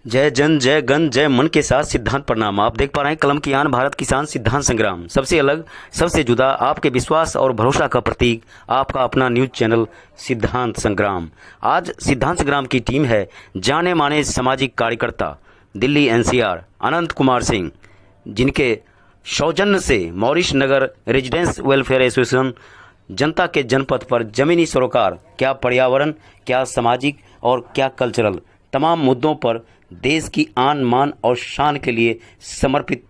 जय जन जय गण जय मन के साथ सिद्धांत प्रणाम। आप देख पा रहे हैं कलम की आन भारत किसान सिद्धांत संग्राम, सबसे अलग सबसे जुदा, आपके विश्वास और भरोसा का प्रतीक, आपका अपना न्यूज चैनल सिद्धांत संग्राम। आज सिद्धांत संग्राम की टीम है जाने माने सामाजिक कार्यकर्ता दिल्ली एनसीआर अनंत कुमार सिंह, जिनके सौजन्य से मॉरिश नगर रेजिडेंस वेलफेयर एसोसिएशन जनता के जनपद पर जमीनी सरोकार, क्या पर्यावरण, क्या सामाजिक और क्या कल्चरल, तमाम मुद्दों पर देश की आन मान और शान के लिए समर्पित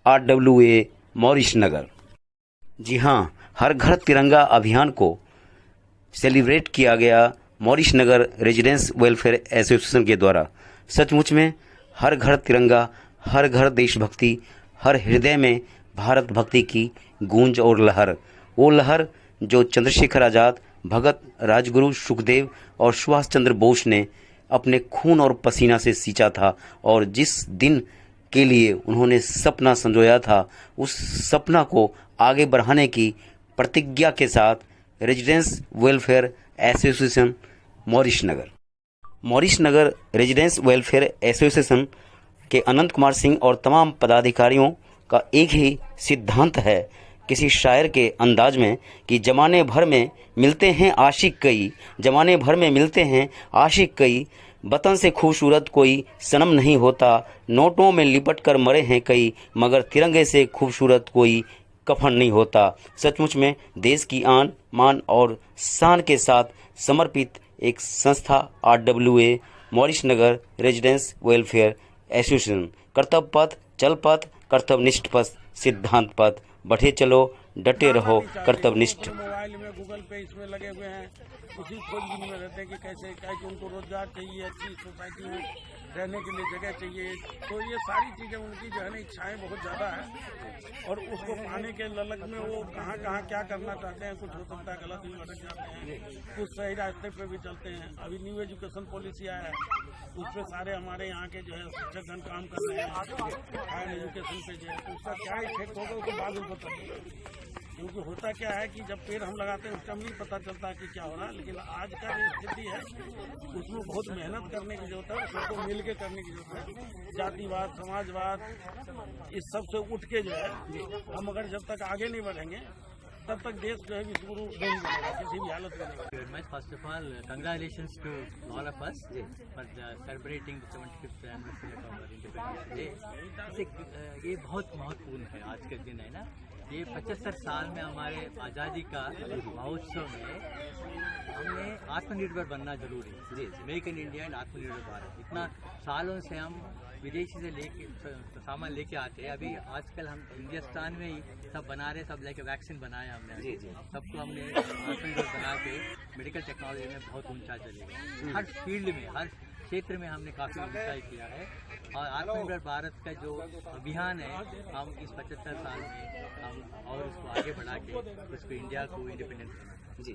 RWA मॉरिश नगर। जी हाँ, हर घर तिरंगा अभियान को सेलिब्रेट किया गया मॉरिश नगर रेजिडेंस वेलफेयर एसोसिएशन के द्वारा। सचमुच में हर घर तिरंगा, हर घर देशभक्ति, हर हृदय में भारत भक्ति की गूंज और लहर, वो लहर जो चंद्रशेखर आज़ाद, भगत राजगुरु सुखदेव और सुभाष चंद्र बोस ने अपने खून और पसीना से सींचा था, और जिस दिन के लिए उन्होंने सपना संजोया था, उस सपना को आगे बढ़ाने की प्रतिज्ञा के साथ रेजिडेंस वेलफेयर एसोसिएशन मॉरिश नगर रेजिडेंस वेलफेयर एसोसिएशन के अनंत कुमार सिंह और तमाम पदाधिकारियों का एक ही सिद्धांत है, किसी शायर के अंदाज में, कि जमाने भर में मिलते हैं आशिक कई, जमाने भर में मिलते हैं आशिक कई, वतन से खूबसूरत कोई सनम नहीं होता, नोटों में लिपट कर मरे हैं कई, मगर तिरंगे से खूबसूरत कोई कफन नहीं होता। सचमुच में देश की आन मान और शान के साथ समर्पित एक संस्था RWA मॉरिश नगर रेजिडेंस वेलफेयर एसोसिएशन। कर्तव्य पथ, चल पथ, कर्तव्यनिष्ठ पथ, सिद्धांत पथ, बढ़े चलो, डटे रहो, कर्तव्यनिष्ठ। मोबाइल में गूगल पे इसमें लगे हुए हैं, उसी खोजबीन में रहते हैं कि कैसे क्या, कि उनको रोजगार चाहिए, अच्छी सोसाइटी में रहने के लिए जगह चाहिए। तो ये सारी चीज़ें उनकी जो है ना इच्छाएँ बहुत ज़्यादा है, और उसको पाने के ललक में वो कहाँ कहाँ क्या करना चाहते हैं। कुछ हो सकता है गलत भी भटक जाते हैं, कुछ सही रास्ते पे भी चलते हैं। अभी न्यू एजुकेशन पॉलिसी आया है, उस पर सारे हमारे यहाँ के जो है शिक्षकगण काम कर रहे हैं हायर एजुकेशन पे जो है, तो उसका क्या इफेक्ट होगा उसको बाद में पता चलेगा। क्योंकि होता क्या है कि जब पेड़ हम लगाते हैं उसका नहीं पता चलता कि क्या हो रहा है, लेकिन आज का जो स्थिति है उसमें बहुत मेहनत करने की जरूरत है, सबको मिल के करने की जरूरत है। जातिवाद, समाजवाद, इस सब से उठ के जो है हम अगर जब तक आगे नहीं बढ़ेंगे तब तक देश जो है विश्वगुरु नहीं बनेगा, किसी भी हालत में नहीं। First of all, congratulations to all of us for celebrating the 75th anniversary of our Independence Day। ये बहुत महत्वपूर्ण है आज के दिन, है ना। ये 75 साल में हमारे आज़ादी का महोत्सव में हमने आत्मनिर्भर बनना जरूरी है। मेक इन इंडिया एंड आत्मनिर्भर भारत। इतना सालों से हम विदेशी से लेके सामान लेके आते हैं, अभी आजकल हम हिंदुस्तान में ही सब बना रहे, सब लेके वैक्सीन बनाया हमने, सबको हमने आत्मनिर्भर बना के मेडिकल टेक्नोलॉजी में बहुत ऊंचा चलेगा। हर फील्ड में, हर क्षेत्र में हमने काफ़ी ऊंचाई किया है, और आत्मनिर्भर भारत का जो अभियान है, हम इस 75 साल में हम और उसको आगे बढ़ा के उसको इंडिया को इंडिपेंडेंस जी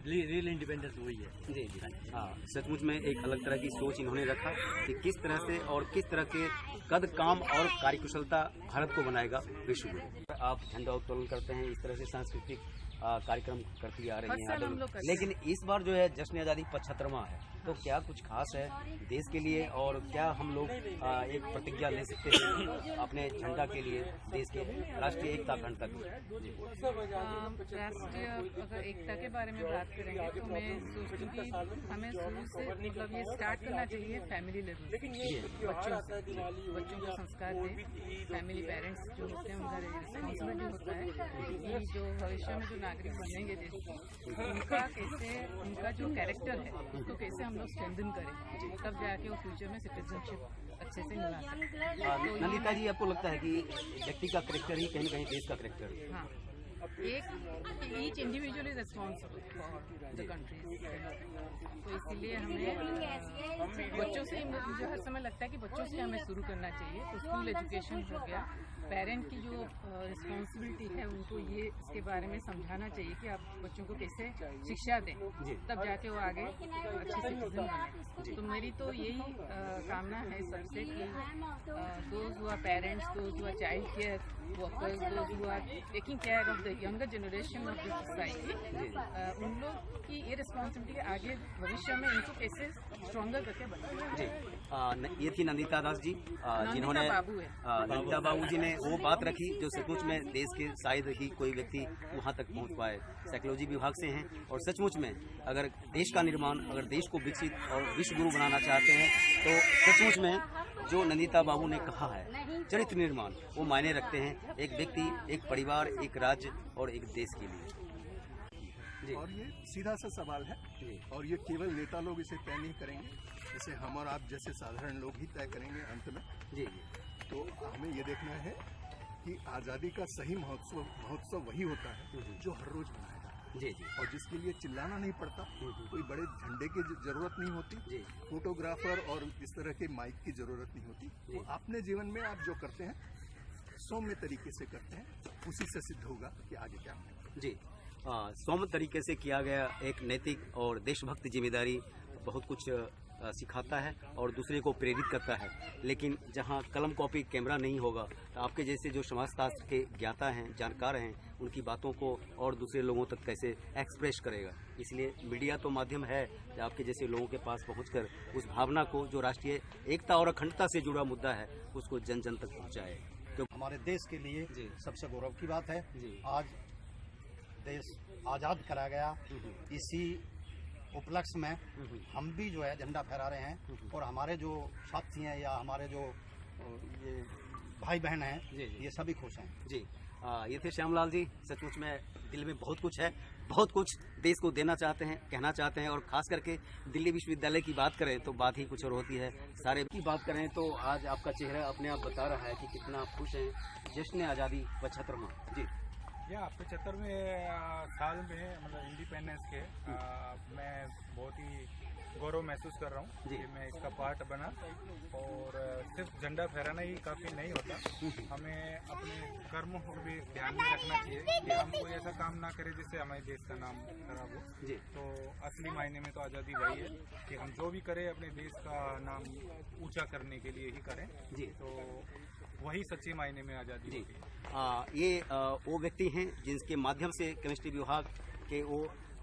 रियल इंडिपेंडेंस वही है। जी जी हाँ, सचमुच में एक अलग तरह की सोच इन्होंने रखा कि किस तरह से और किस तरह के कद काम और कार्यकुशलता भारत को बनाएगा विश्व में। आप झंडा उत्तोलन करते हैं, इस तरह से सांस्कृतिक कार्यक्रम करती आ रही हैं, लेकिन इस बार जो है जश्न आज़ादी 75वां है, तो क्या कुछ खास है देश के लिए, और क्या हम लोग एक प्रतिज्ञा ले सकते हैं अपने झंडा के लिए, देश के राष्ट्रीय एकता अखंडता के लिए? राष्ट्रीय अगर एकता के बारे में बात करेंगे तो मैं सोचती हूँ कि हमें शुरू से मतलब ये स्टार्ट करना चाहिए फैमिली लेवल, बच्चों को संस्कार दें। फैमिली पेरेंट्स जो होते हैं उनका रिस्पॉन्सिबिलिटी होता है कि जो भविष्य में जो नागरिक बनेंगे देश उनका कैसे, उनका जो कैरेक्टर है उसको कैसे हम लोग स्ट्रेंथन करें, तब जाके वो फ्यूचर में सिटीजनशिप अच्छे से मिला सकते। नंदिता जी, आपको लगता है कि व्यक्ति का कैरेक्टर ही कहीं न कहीं देश का कैरेक्टर है? हाँ, each individual is responsible for the country, तो इसीलिए हमें बच्चों से, मुझे हर समय लगता है कि बच्चों से हमें शुरू करना चाहिए। तो स्कूल एजुकेशन हो गया, पेरेंट की जो रिस्पॉन्सिबिलिटी है उनको ये इसके बारे में समझाना चाहिए कि आप बच्चों को कैसे शिक्षा दें, तब जाके वो आगे अच्छे सिटीजन बने। तो मेरी तो यही कामना है सबसे कि those who are parents, those who are child care workers, those who are taking care of the younger generation of this society, उन लोग की ये रिस्पॉन्सिबिलिटी आगे भविष्य में इनको कैसे स्ट्रॉन्गर करके बनाए। ये थी नंदिता दास जी, जिन्होंने नंदिता बाबू जी ने वो बात रखी जो सचमुच में देश के शायद ही कोई व्यक्ति वहाँ तक पहुँच पाए। साइकोलॉजी विभाग से हैं और सचमुच में अगर देश का निर्माण, अगर देश को विकसित और विश्व गुरु बनाना चाहते हैं तो सचमुच में जो नंदिता बाबू ने कहा है चरित्र निर्माण वो मायने रखते हैं एक व्यक्ति, एक परिवार, एक राज्य और एक देश के लिए। और ये सीधा सा सवाल है और ये केवल नेता लोग इसे तय नहीं करेंगे, इसे हम और आप जैसे साधारण लोग ही तय करेंगे अंत में। जी तो हमें ये देखना है कि आज़ादी का सही महोत्सव वही होता है जो हर रोज मनाएगा। जी और जिसके लिए चिल्लाना नहीं पड़ता, कोई बड़े झंडे की जरूरत नहीं होती, फोटोग्राफर और इस तरह के माइक की जरूरत नहीं होती। वो अपने जीवन में आप जो करते हैं सौम्य तरीके से करते हैं, उसी से सिद्ध होगा कि आगे क्या होगा। जी सौम्य तरीके से किया गया एक नैतिक और देशभक्त जिम्मेदारी बहुत कुछ सिखाता है और दूसरे को प्रेरित करता है। लेकिन जहां कलम कॉपी कैमरा नहीं होगा तो आपके जैसे जो समाजशास्त्र के ज्ञाता हैं, जानकार हैं, उनकी बातों को और दूसरे लोगों तक कैसे एक्सप्रेस करेगा। इसलिए मीडिया तो माध्यम है कि आपके जैसे लोगों के पास पहुंचकर उस भावना को जो राष्ट्रीय एकता और अखंडता से जुड़ा मुद्दा है उसको जन जन तक पहुँचाए। तो हमारे देश के लिए सबसे गौरव की बात है। आज देश आज़ाद करा गया, इसी उपलक्ष्य में हम भी जो है झंडा फहरा रहे हैं और हमारे जो साथी हैं या हमारे जो ये भाई बहन हैं ये सभी खुश हैं। जी ये थे श्यामलाल जी। सचमुच में दिल में बहुत कुछ है, बहुत कुछ देश को देना चाहते हैं, कहना चाहते हैं और खास करके दिल्ली विश्वविद्यालय की बात करें तो बात ही कुछ और होती है। सारे की बात करें तो आज आपका चेहरा अपने आप बता रहा है कि कितना आप खुश हैं। जश्न आज़ादी 75वां। जी या 75वें साल में मतलब इंडिपेंडेंस के मैं बहुत ही गौरव महसूस कर रहा हूँ कि मैं इसका पार्ट बना। और सिर्फ झंडा फहराना ही काफ़ी नहीं होता, हमें अपने कर्मों को भी ध्यान में रखना चाहिए कि हम कोई ऐसा काम ना करें जिससे हमारे देश का नाम खराब हो। तो असली मायने में तो आज़ादी वही है कि हम जो भी करें अपने देश का नाम ऊंचा करने के लिए ही करें। तो वही सच्चे मायने में आज़ादी होती है। ये वो व्यक्ति हैं जिनके माध्यम से केमिस्ट्री विभाग के वो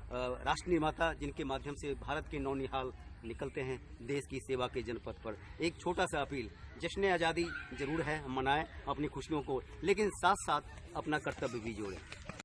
राष्ट्र निर्माता, जिनके माध्यम से भारत के नौनिहाल निकलते हैं देश की सेवा के जनपथ पर। एक छोटा सा अपील, जश्न आज़ादी जरूर है, हम मनाएं अपनी खुशियों को, लेकिन साथ साथ अपना कर्तव्य भी जोड़ें।